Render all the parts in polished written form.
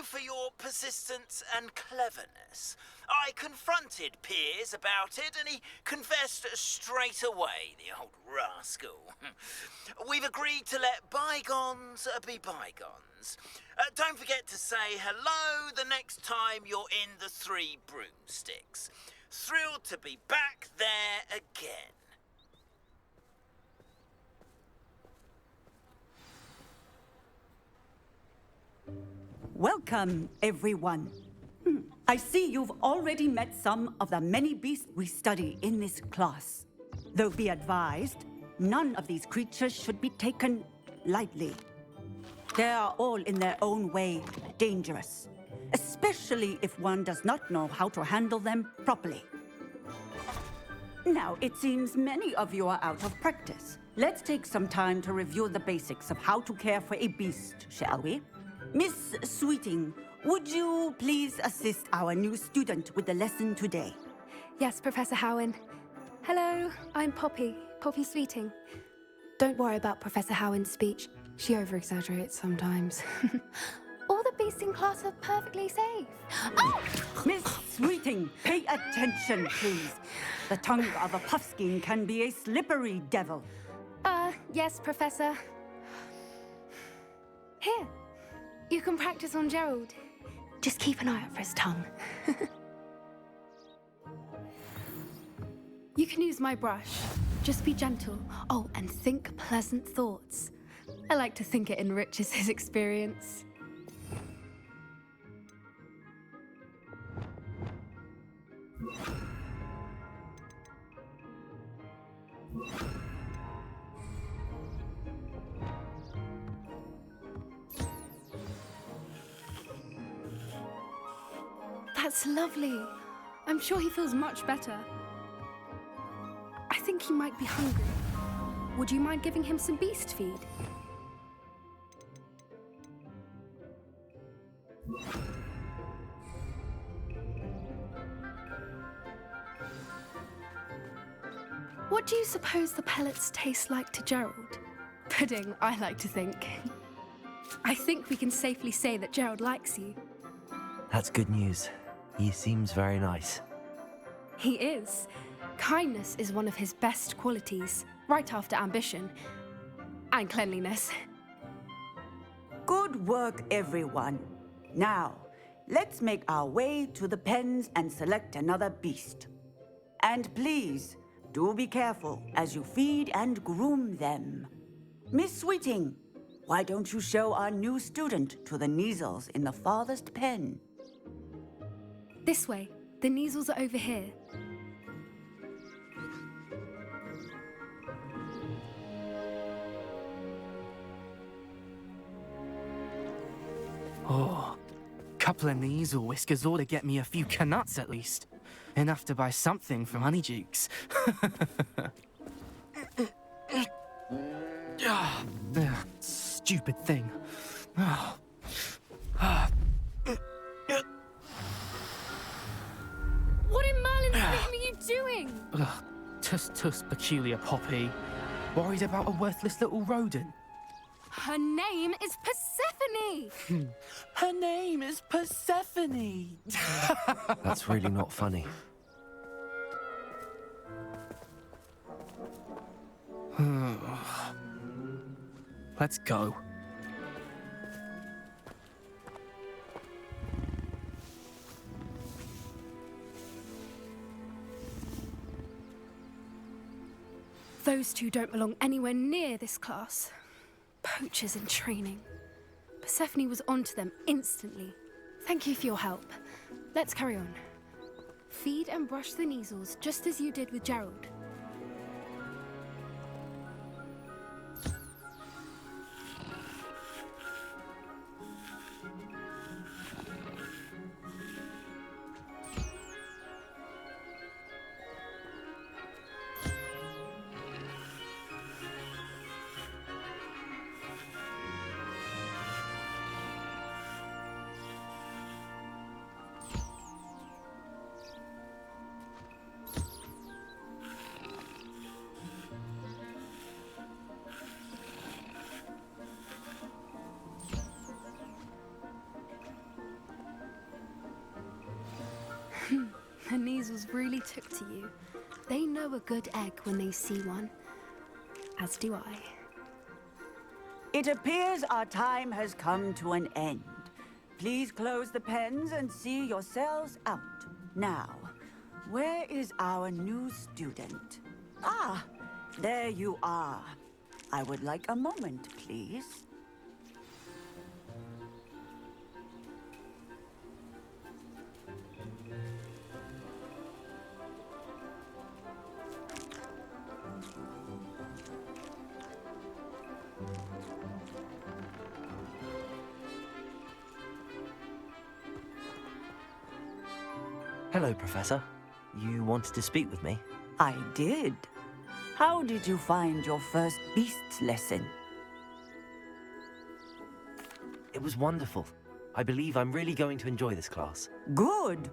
you for your persistence and cleverness. I confronted Piers about it, and he confessed straight away, the old rascal. We've agreed to let bygones be bygones. Don't forget to say hello the next time you're in the Three Broomsticks. Thrilled to be back there again. Welcome, everyone. I see you've already met some of the many beasts we study in this class. Though be advised, none of these creatures should be taken lightly. They are all in their own way dangerous, especially if one does not know how to handle them properly. Now, it seems many of you are out of practice. Let's take some time to review the basics of how to care for a beast, shall we? Miss Sweeting, would you please assist our new student with the lesson today? Yes, Professor Howen. Hello, I'm Poppy Sweeting. Don't worry about Professor Howen's speech. She over-exaggerates sometimes. All the beasts in class are perfectly safe. Oh! Miss Sweeting, pay attention, please. The tongue of a puffskein can be a slippery devil. Yes, Professor. Here, you can practice on Gerald. Just keep an eye out for his tongue. You can use my brush. Just be gentle. Oh, and think pleasant thoughts. I like to think it enriches his experience. That's lovely. I'm sure he feels much better. I think he might be hungry. Would you mind giving him some beast feed? What do you suppose the pellets taste like to Gerald? Pudding, I like to think. I think we can safely say that Gerald likes you. That's good news. He seems very nice. He is. Kindness is one of his best qualities, right after ambition and cleanliness. Good work, everyone. Now, let's make our way to the pens and select another beast. And please, do be careful as you feed and groom them. Miss Sweeting, why don't you show our new student to the Neasels in the farthest pen? This way. The Neasels are over here. Oh, couple of Neasel whiskers ought to get me a few canuts at least. Enough to buy something from Honeydukes. Stupid thing. What in Merlin's name are you doing? Tuss, peculiar Poppy. Worried about a worthless little rodent. Her name is Persephone! Her name is Persephone! That's really not funny. Let's go. Those two don't belong anywhere near this class. Poachers in training. Persephone was onto them instantly. Thank you for your help. Let's carry on. Feed and brush the Neasels just as you did with Gerald. the Neasels really took to you. They know a good egg when they see one. As do I. It appears our time has come to an end. Please close the pens and see yourselves out. Now, where is our new student? Ah, there you are. I would like a moment, please. Hello, Professor. You wanted to speak with me? I did. How did you find your first beasts lesson? It was wonderful. I believe I'm really going to enjoy this class. Good.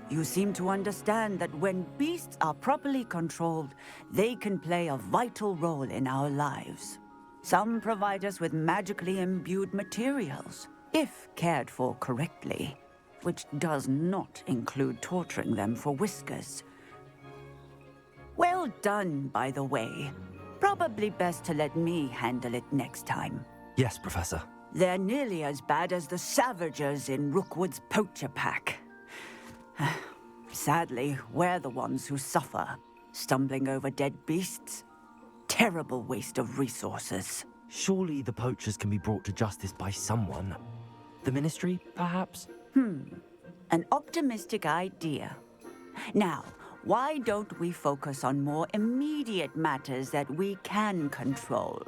You seem to understand that when beasts are properly controlled, they can play a vital role in our lives. Some provide us with magically imbued materials, if cared for correctly, which does not include torturing them for whiskers. Well done, by the way. Probably best to let me handle it next time. Yes, Professor. They're nearly as bad as the Savagers in Rookwood's poacher pack. Sadly, we're the ones who suffer, stumbling over dead beasts. Terrible waste of resources. Surely the poachers can be brought to justice by someone. The Ministry, perhaps? An optimistic idea. Now, why don't we focus on more immediate matters that we can control?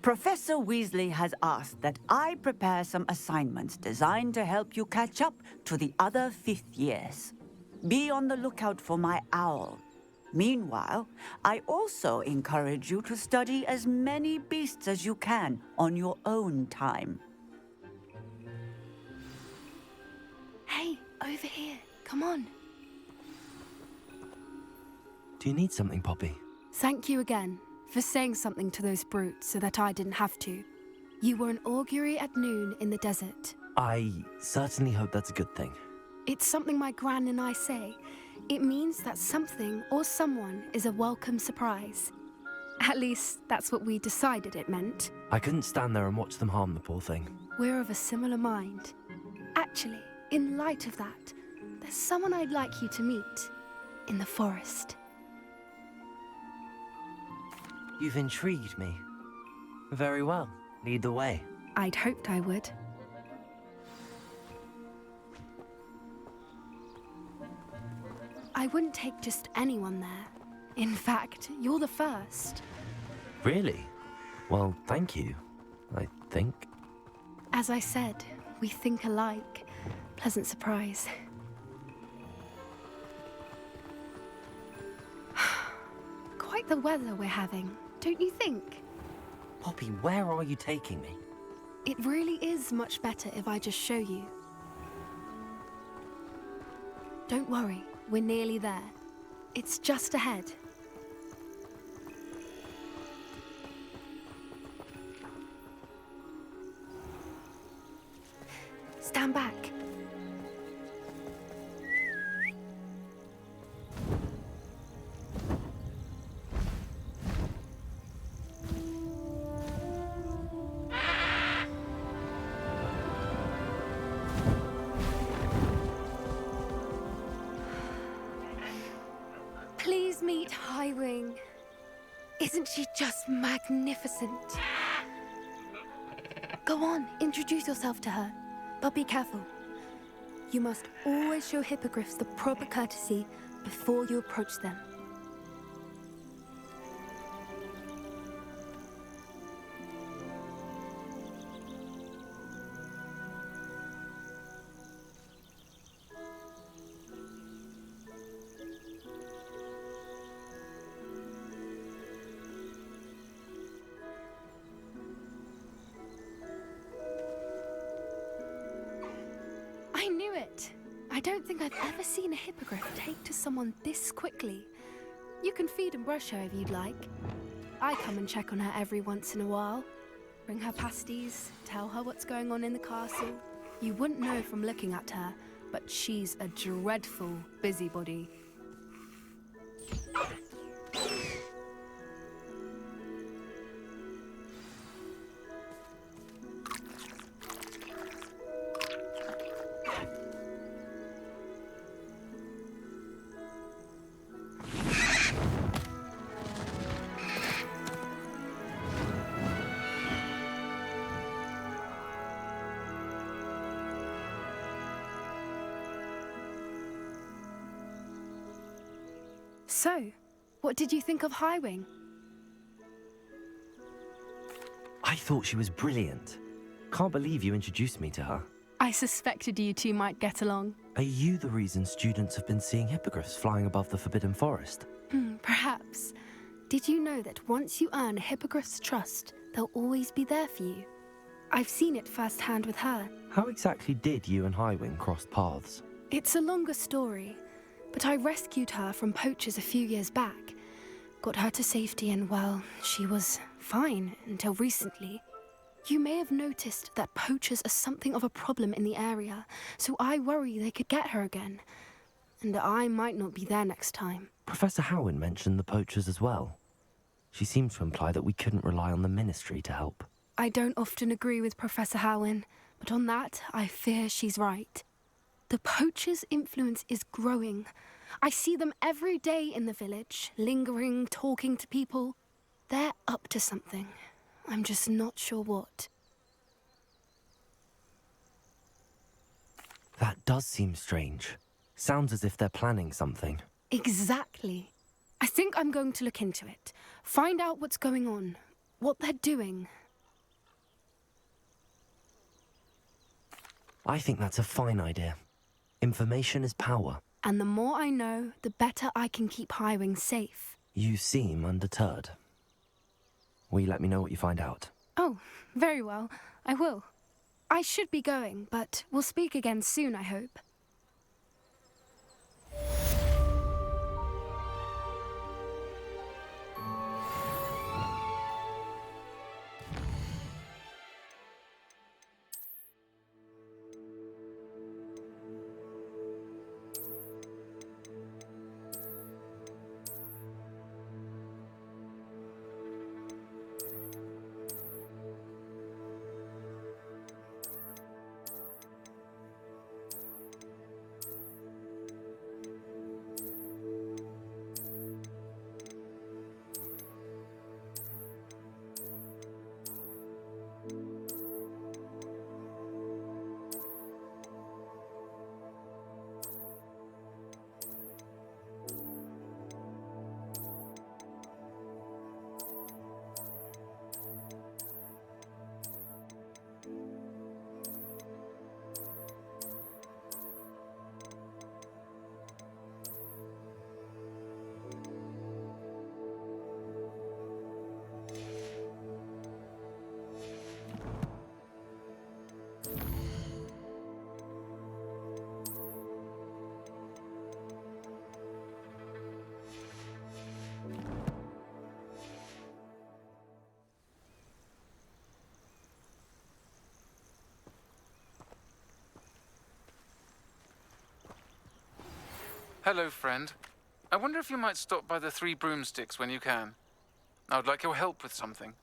Professor Weasley has asked that I prepare some assignments designed to help you catch up to the other fifth years. Be on the lookout for my owl. Meanwhile, I also encourage you to study as many beasts as you can on your own time. Hey, over here. Come on. Do you need something, Poppy? Thank you again for saying something to those brutes so that I didn't have to. You were an augury at noon in the desert. I certainly hope that's a good thing. It's something my gran and I say. It means that something or someone is a welcome surprise. At least, that's what we decided it meant. I couldn't stand there and watch them harm the poor thing. We're of a similar mind. Actually, in light of that, there's someone I'd like you to meet in the forest. You've intrigued me. Very well. Lead the way. I'd hoped I would. I wouldn't take just anyone there. In fact, you're the first. Really? Well, thank you, I think. As I said, we think alike. Pleasant surprise. Quite the weather we're having, don't you think? Poppy, where are you taking me? It really is much better if I just show you. Don't worry, we're nearly there. It's just ahead. Stand back. Please meet Highwing. Isn't she just magnificent? Go on, introduce yourself to her. But be careful. You must always show hippogriffs the proper courtesy before you approach them. I knew it! I don't think I've ever seen a hippogriff take to someone this quickly. You can feed and brush her if you'd like. I come and check on her every once in a while. Bring her pasties, tell her what's going on in the castle. You wouldn't know from looking at her, but she's a dreadful busybody. So, what did you think of Highwing? I thought she was brilliant. Can't believe you introduced me to her. I suspected you two might get along. Are you the reason students have been seeing hippogriffs flying above the Forbidden Forest? Perhaps. Did you know that once you earn a hippogriff's trust, they'll always be there for you? I've seen it firsthand with her. How exactly did you and Highwing cross paths? It's a longer story, but I rescued her from poachers a few years back. Got her to safety and, well, she was fine until recently. You may have noticed that poachers are something of a problem in the area, so I worry they could get her again. And I might not be there next time. Professor Howin mentioned the poachers as well. She seemed to imply that we couldn't rely on the Ministry to help. I don't often agree with Professor Howin, but on that, I fear she's right. The poachers' influence is growing. I see them every day in the village, lingering, talking to people. They're up to something. I'm just not sure what. That does seem strange. Sounds as if they're planning something. Exactly. I think I'm going to look into it. Find out what's going on, what they're doing. I think that's a fine idea. Information is power. And the more I know, the better I can keep Highwing safe. You seem undeterred. Will you let me know what you find out? Oh, very well. I will. I should be going, but we'll speak again soon, I hope. Hello, friend. I wonder if you might stop by the Three Broomsticks when you can. I would like your help with something.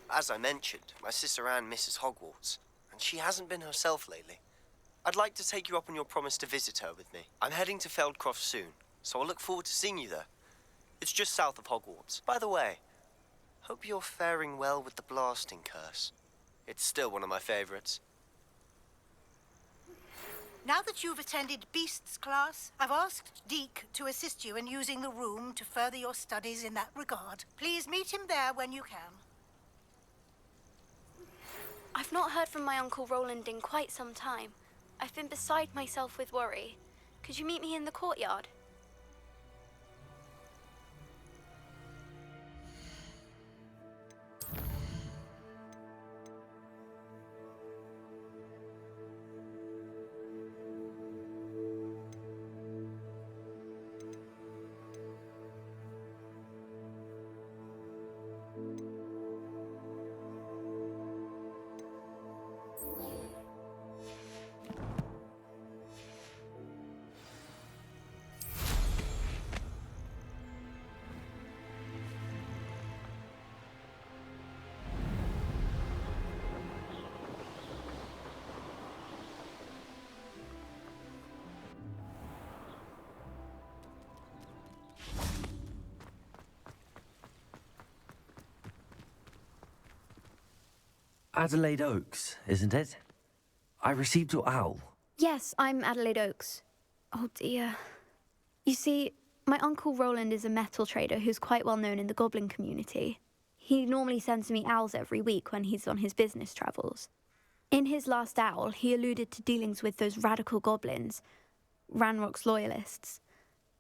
As I mentioned, my sister Anne misses Hogwarts, and she hasn't been herself lately. I'd like to take you up on your promise to visit her with me. I'm heading to Feldcroft soon, so I'll look forward to seeing you there. It's just south of Hogwarts. By the way, hope you're faring well with the blasting curse. It's still one of my favorites. Now that you've attended Beasts class, I've asked Deke to assist you in using the room to further your studies in that regard. Please meet him there when you can. I've not heard from my Uncle Roland in quite some time. I've been beside myself with worry. Could you meet me in the courtyard? Adelaide Oaks, isn't it? I received your owl. Yes, I'm Adelaide Oaks. Oh dear. You see, my Uncle Roland is a metal trader who's quite well known in the goblin community. He normally sends me owls every week when he's on his business travels. In his last owl, he alluded to dealings with those radical goblins, Ranrock's loyalists.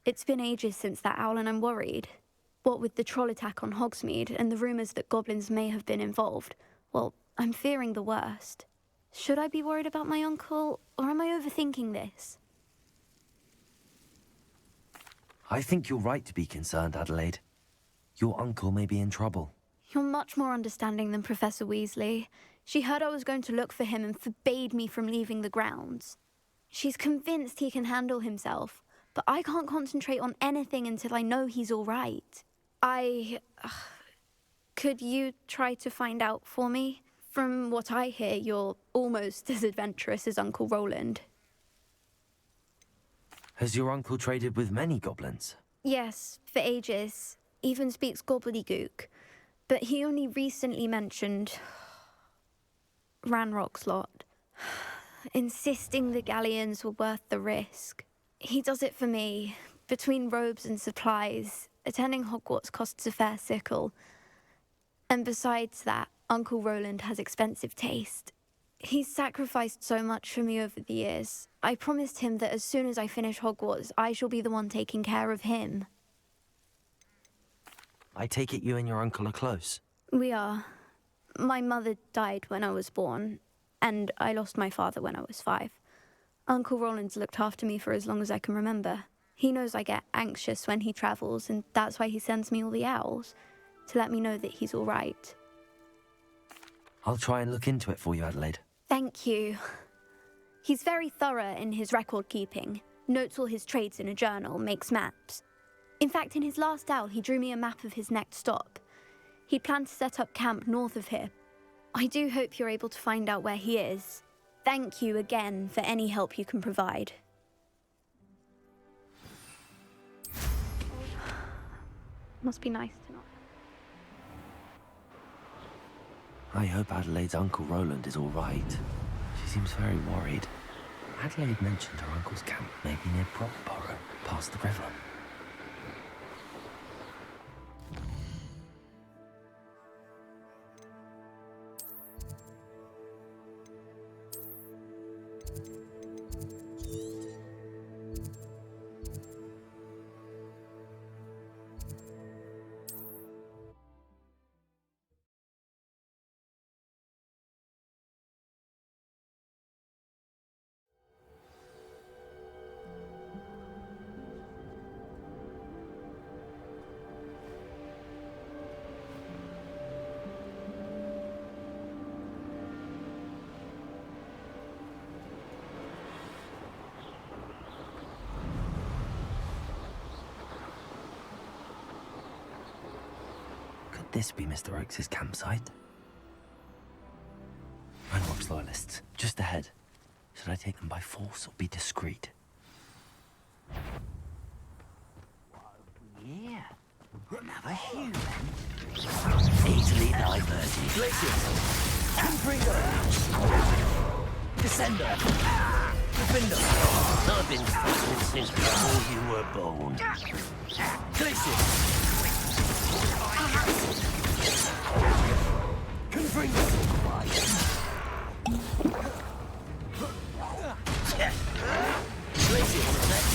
It's been ages since that owl and I'm worried. What with the troll attack on Hogsmeade and the rumours that goblins may have been involved, well, I'm fearing the worst. Should I be worried about my uncle, or am I overthinking this? I think you're right to be concerned, Adelaide. Your uncle may be in trouble. You're much more understanding than Professor Weasley. She heard I was going to look for him and forbade me from leaving the grounds. She's convinced he can handle himself, but I can't concentrate on anything until I know he's all right. Could you try to find out for me? From what I hear, you're almost as adventurous as Uncle Roland. Has your uncle traded with many goblins? Yes, for ages. Even speaks gobbledygook. But he only recently mentioned Ranrock's lot, insisting the galleons were worth the risk. He does it for me. Between robes and supplies, attending Hogwarts costs a fair sickle. And besides that, Uncle Roland has expensive taste. He's sacrificed so much for me over the years. I promised him that as soon as I finish Hogwarts, I shall be the one taking care of him. I take it you and your uncle are close. We are. My mother died when I was born, and I lost my father when I was 5. Uncle Roland's looked after me for as long as I can remember. He knows I get anxious when he travels, and that's why he sends me all the owls, to let me know that he's all right. I'll try and look into it for you, Adelaide. Thank you. He's very thorough in his record keeping, notes all his trades in a journal, makes maps. In fact, in his last owl, he drew me a map of his next stop. He'd planned to set up camp north of here. I do hope you're able to find out where he is. Thank you again for any help you can provide. Must be nice to not. I hope Adelaide's Uncle Roland is all right. She seems very worried. Adelaide mentioned her uncle's camp may be near Brockborough, past the river. This be Mr. Oakes' campsite? Ranrock's loyalists, just ahead. Should I take them by force or be discreet? Yeah, another human. Easily diverted. Glacius! Confringo! Descender! Defender! I've been fighting since before you were born. Glacius! Confringo! Glacius!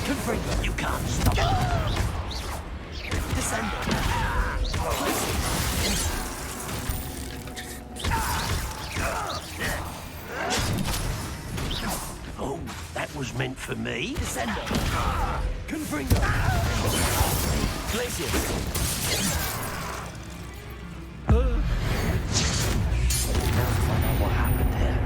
Confringo! You can't stop. Descender! Oh, that was meant for me. Descender! Confringo! Glacius! Now to find out what happened here.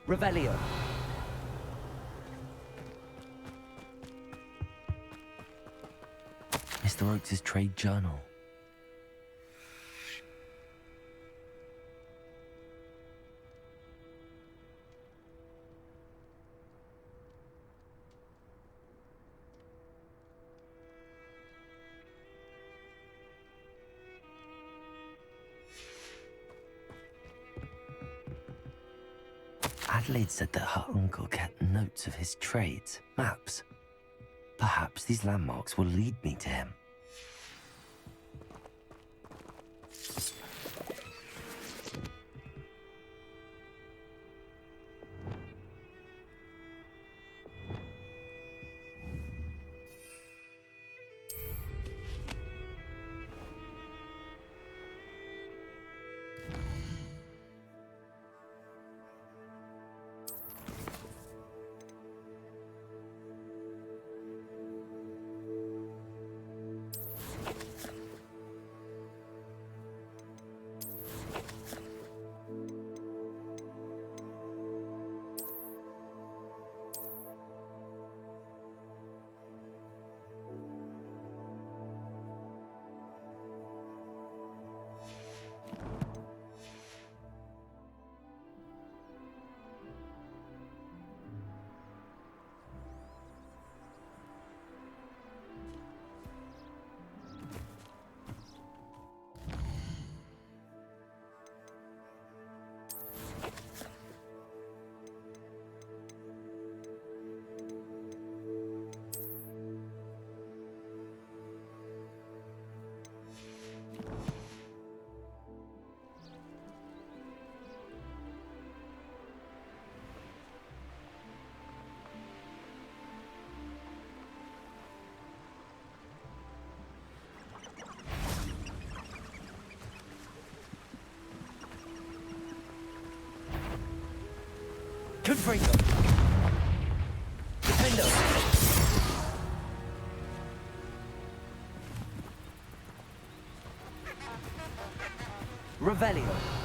Revelio. Mr. Oakes' trade journal. Adelaide said that her uncle kept notes of his trades, maps. Perhaps these landmarks will lead me to him. Confringo. Defendo. Revelio.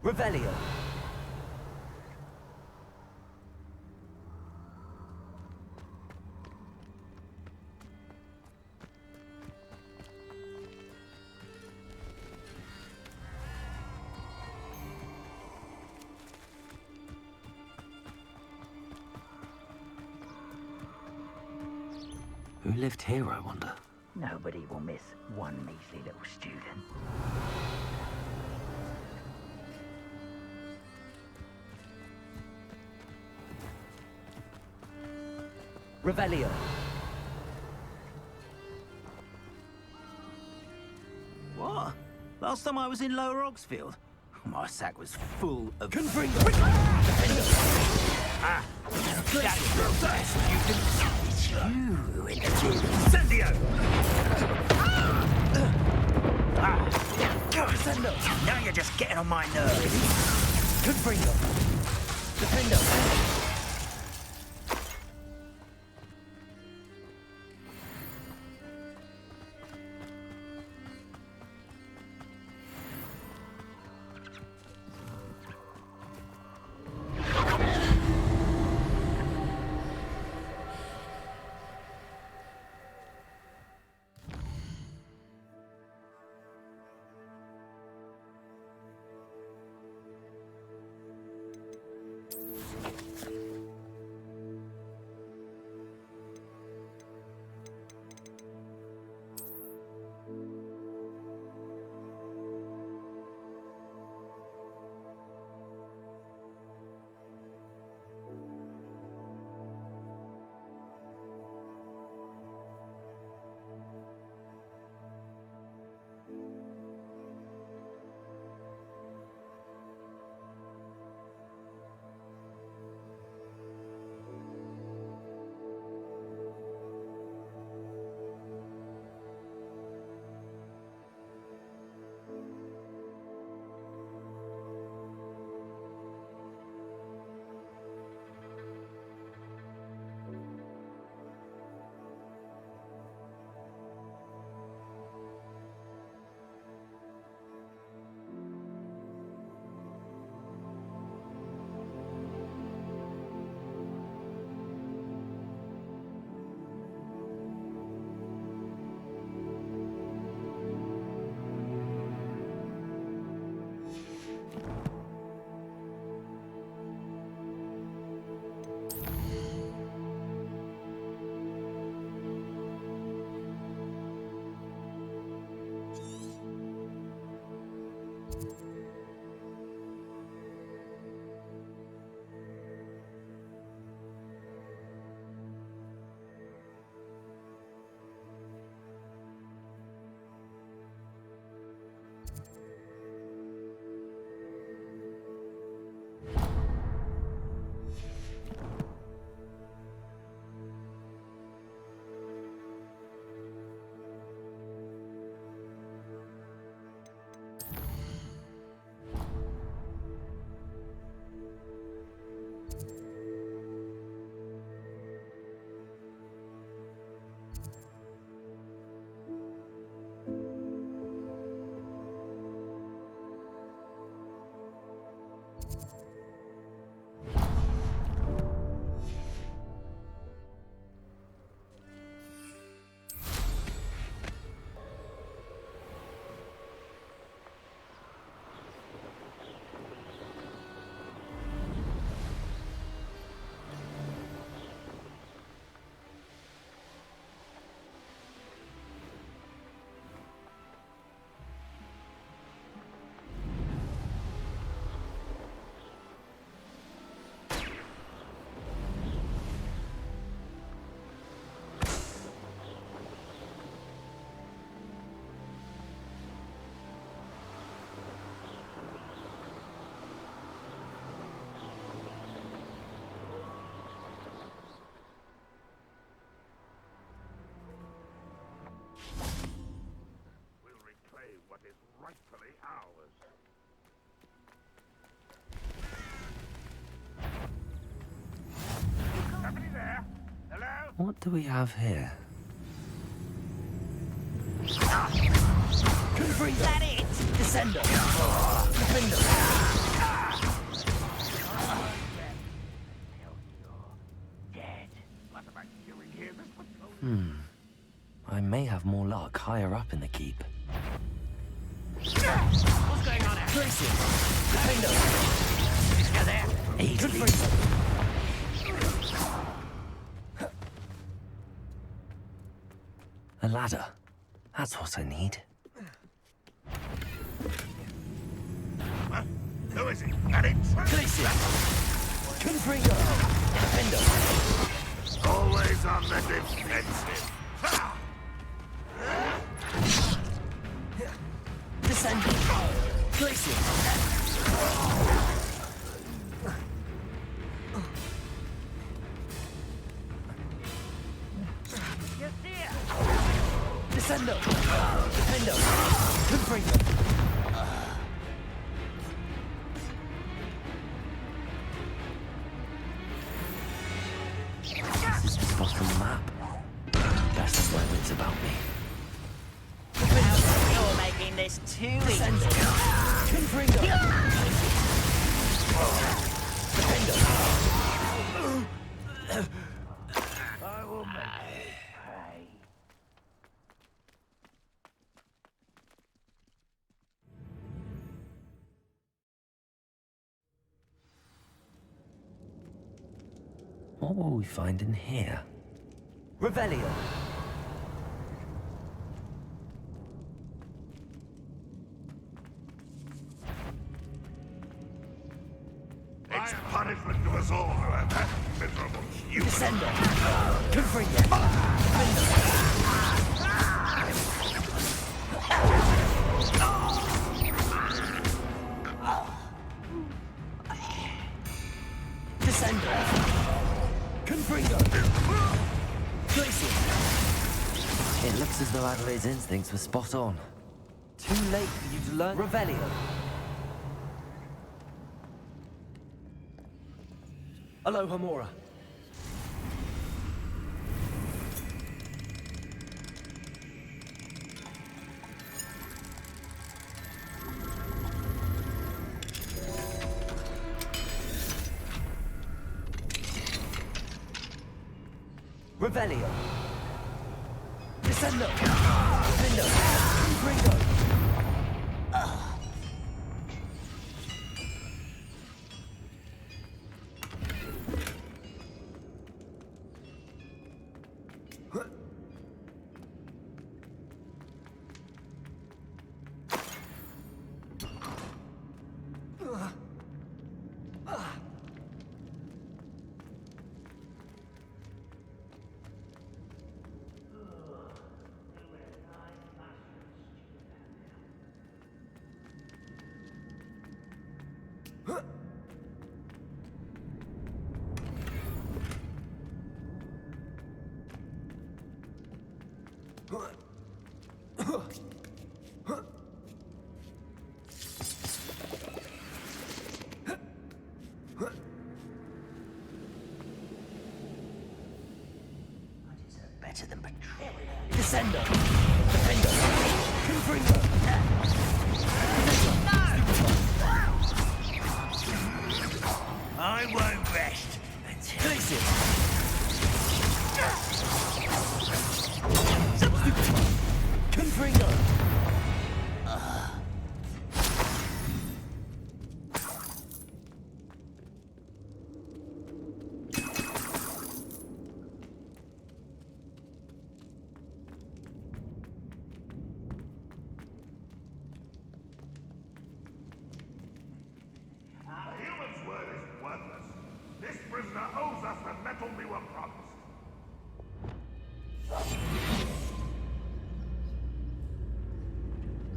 Revelio. Who lived here, I wonder? Nobody will miss one measly little student. Revelio. What? Last time I was in Lower Oxfield, my sack was full of... Confringo. You Incendio! Now you're just getting on my nerves. Confringo. Defendo. What do we have here? Is that it? Descender. Defender. I may have more luck higher up in the keep. What's going on here? Tracy! Defender. Is you there? Easily. A ladder. That's what I need. Who is it? An intruder? Glacier. Confringo. Defender. Always on the defensive. Ha! Descending. Glacier. Descendo. Defendo. Confringo. This is the spot on the map. Best of my wits about me. You're making this too easy. Confringo. Defendo. I will make it pay. What will we find in here? Revelio. It's punishment to us all, however. Miserable human. Descendo. Confringo. Descendo. Confringo. Glacier. It looks as though Adelaide's instincts were spot on. Too late for you to learn. Revelio. Aloha Mora. Revelio. Descendo. Defendo. Confringo. Better than patrol. Descendo. Defendo. Confringo. I won't rest until... Glacier. Confringo. A human's word is worthless. This prisoner owes us the metal we were promised.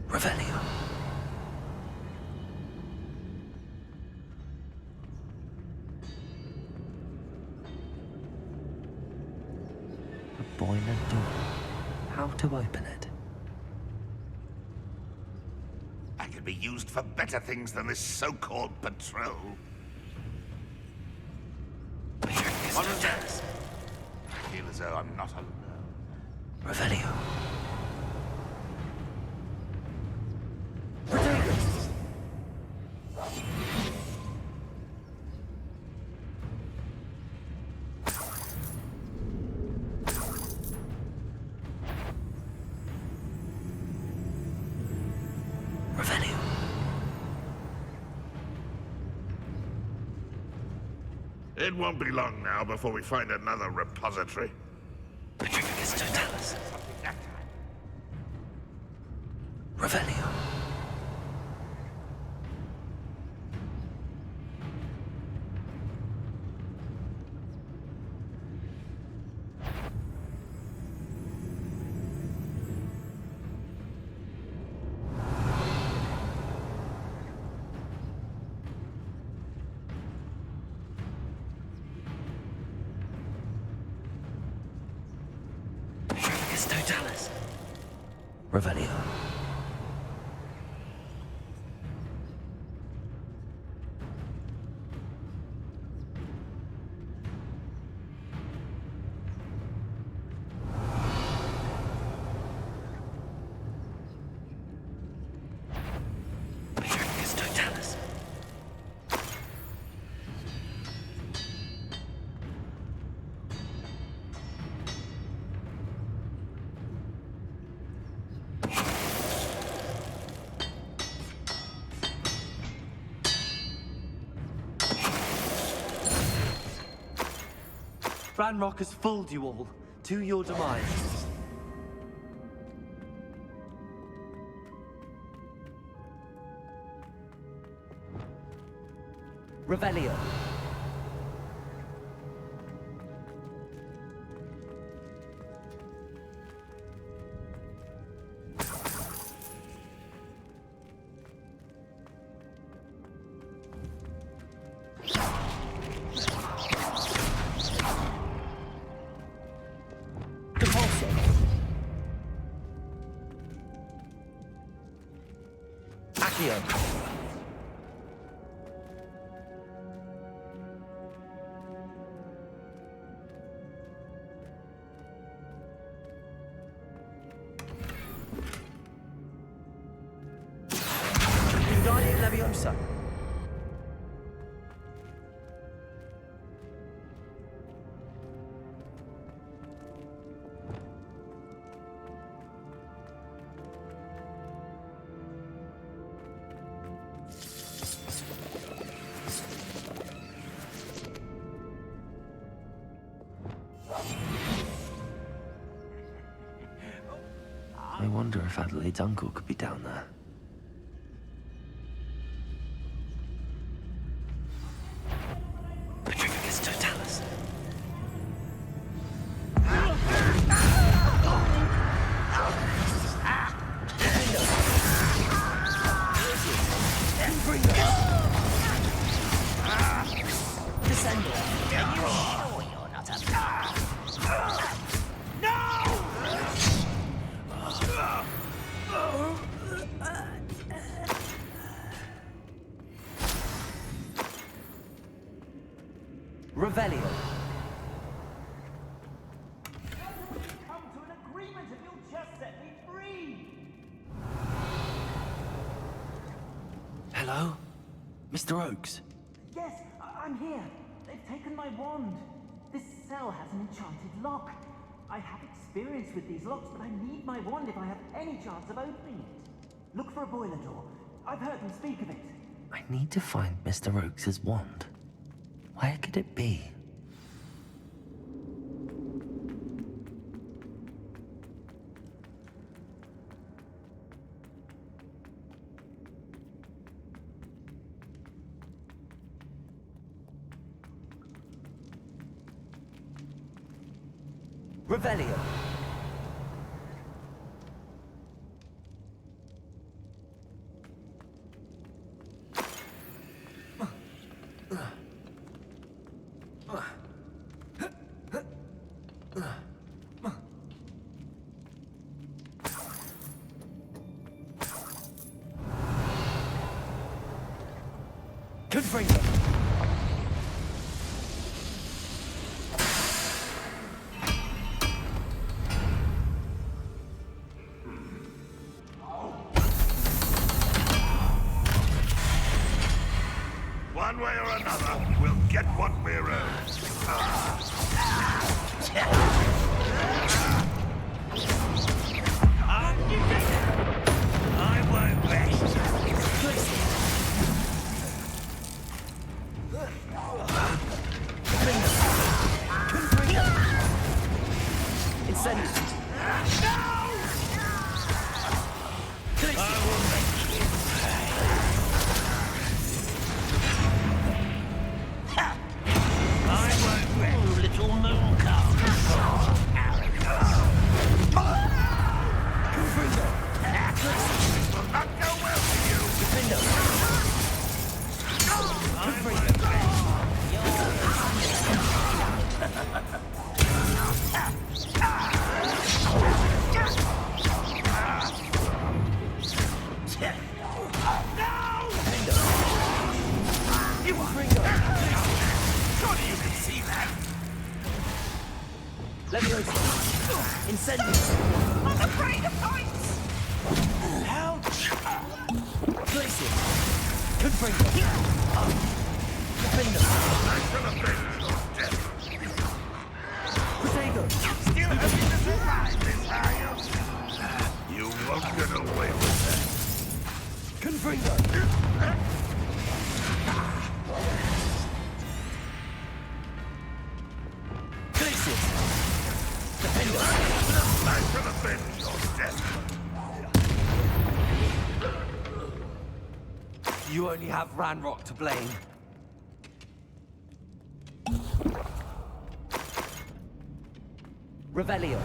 Revelio. A boiler door. How to open it? I could be used for better things than this so-called patrol. Volunteers. feel as though I'm not alone. Revelio. It won't be long now before we find another repository. Petrificus totalis. Revelio. Totalis. Revelio. Petrificus totalis. Ranrock has fooled you all, to your demise. Revelio. Leviosa. I wonder if Adelaide's uncle could be down there. Petrificus totalis. Descender, are you sure you're not a... Revelio. Come to an agreement if you'll just set me free! Hello? Mr. Oakes? Yes, I'm here. They've taken my wand. This cell has an enchanted lock. I have experience with these locks, but I need my wand if I have any chance of opening it. Look for a boiler door. I've heard them speak of it. I need to find Mr. Oakes' wand. Where could it be? Revelio. We'll get what we're owed. I won't rest. Incendiary. I will make you pay. I won't rest, little moon calf. This will not go well for you. I won't rest. Surely you can see that. Leviosa. Incendiary. I'm afraid of heights! Ouch. Glacier. Confringo. Defender. I shall avenge your death. Protego. Still hoping to survive this, are you? You won't get away with that. Confringo. Glacier. Defender. I shall avenge your death. You only have Ranrock to blame. Revelio.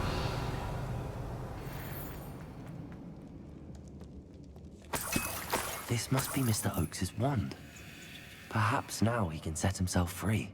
This must be Mr. Oakes's wand. Perhaps now he can set himself free.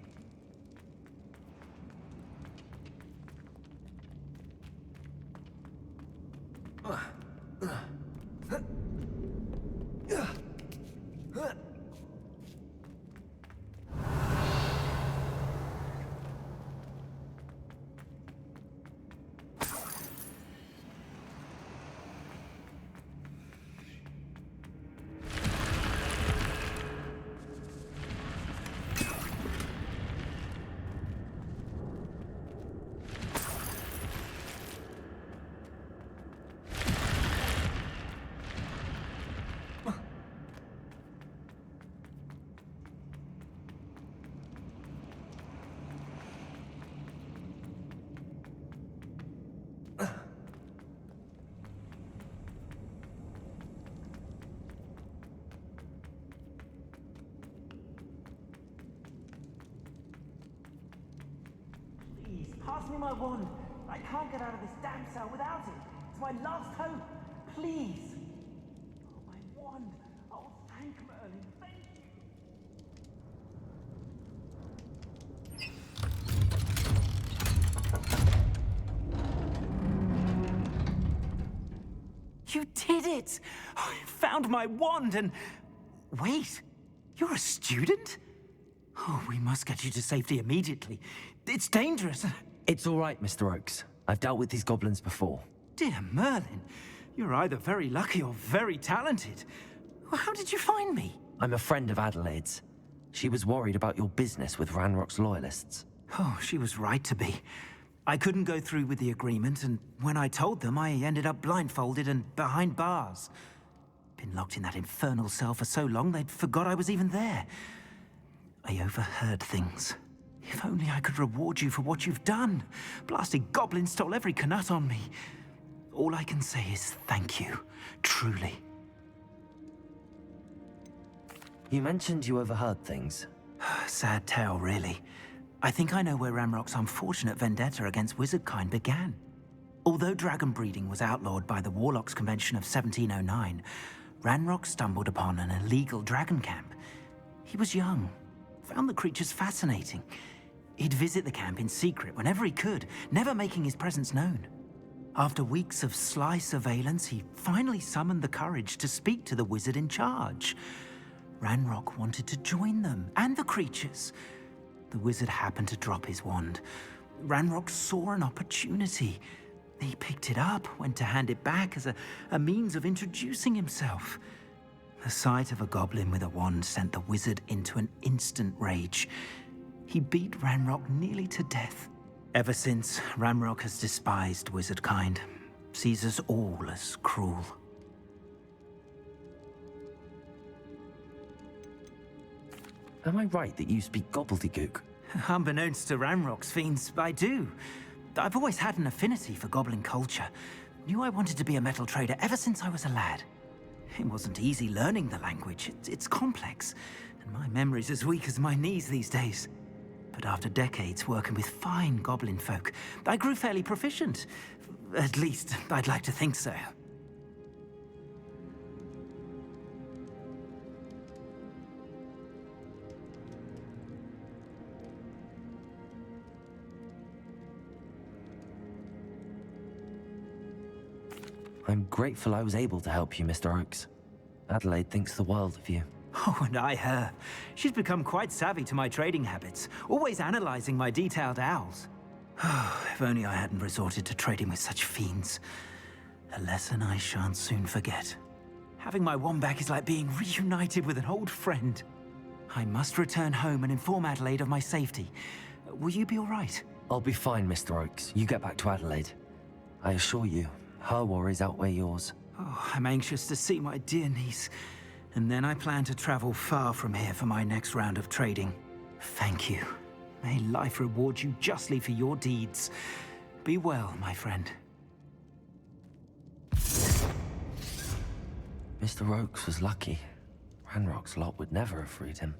Please, pass me my wand. I can't get out of this damn cell without it. It's my last hope. Please. Oh, my wand. Oh, thank Merlin. Thank you. You did it! I found my wand and... Wait, you're a student? Oh, we must get you to safety immediately. It's dangerous. It's all right, Mr. Oakes. I've dealt with these goblins before. Dear Merlin, you're either very lucky or very talented. How did you find me? I'm a friend of Adelaide's. She was worried about your business with Ranrock's loyalists. Oh, she was right to be. I couldn't go through with the agreement, and when I told them, I ended up blindfolded and behind bars. Been locked in that infernal cell for so long, they'd forgot I was even there. I overheard things. If only I could reward you for what you've done. Blasted goblins stole every Knut on me. All I can say is thank you, truly. You mentioned you overheard things. Sad tale, really. I think I know where Ranrock's unfortunate vendetta against wizardkind began. Although dragon breeding was outlawed by the Warlocks Convention of 1709, Ranrock stumbled upon an illegal dragon camp. He was young, found the creatures fascinating. He'd visit the camp in secret whenever he could, never making his presence known. After weeks of sly surveillance, he finally summoned the courage to speak to the wizard in charge. Ranrock wanted to join them, and the creatures. The wizard happened to drop his wand. Ranrock saw an opportunity. He picked it up, went to hand it back as a means of introducing himself. The sight of a goblin with a wand sent the wizard into an instant rage. He beat Ranrock nearly to death. Ever since, Ranrock has despised wizard kind, sees us all as cruel. Am I right that you speak gobbledygook? Unbeknownst to Ranrock's fiends, I do. I've always had an affinity for goblin culture. Knew I wanted to be a metal trader ever since I was a lad. It wasn't easy learning the language. It's complex, and my memory's as weak as my knees these days. But after decades working with fine goblin folk, I grew fairly proficient. At least, I'd like to think so. I'm grateful I was able to help you, Mr. Oakes. Adelaide thinks the world of you. Oh, and I her. She's become quite savvy to my trading habits, always analyzing my detailed owls. If only I hadn't resorted to trading with such fiends. A lesson I shan't soon forget. Having my wand back is like being reunited with an old friend. I must return home and inform Adelaide of my safety. Will you be all right? I'll be fine, Mr. Oakes. You get back to Adelaide. I assure you, her worries outweigh yours. Oh, I'm anxious to see my dear niece. And then I plan to travel far from here for my next round of trading. Thank you. May life reward you justly for your deeds. Be well, my friend. Mr. Oakes was lucky. Ranrock's lot would never have freed him.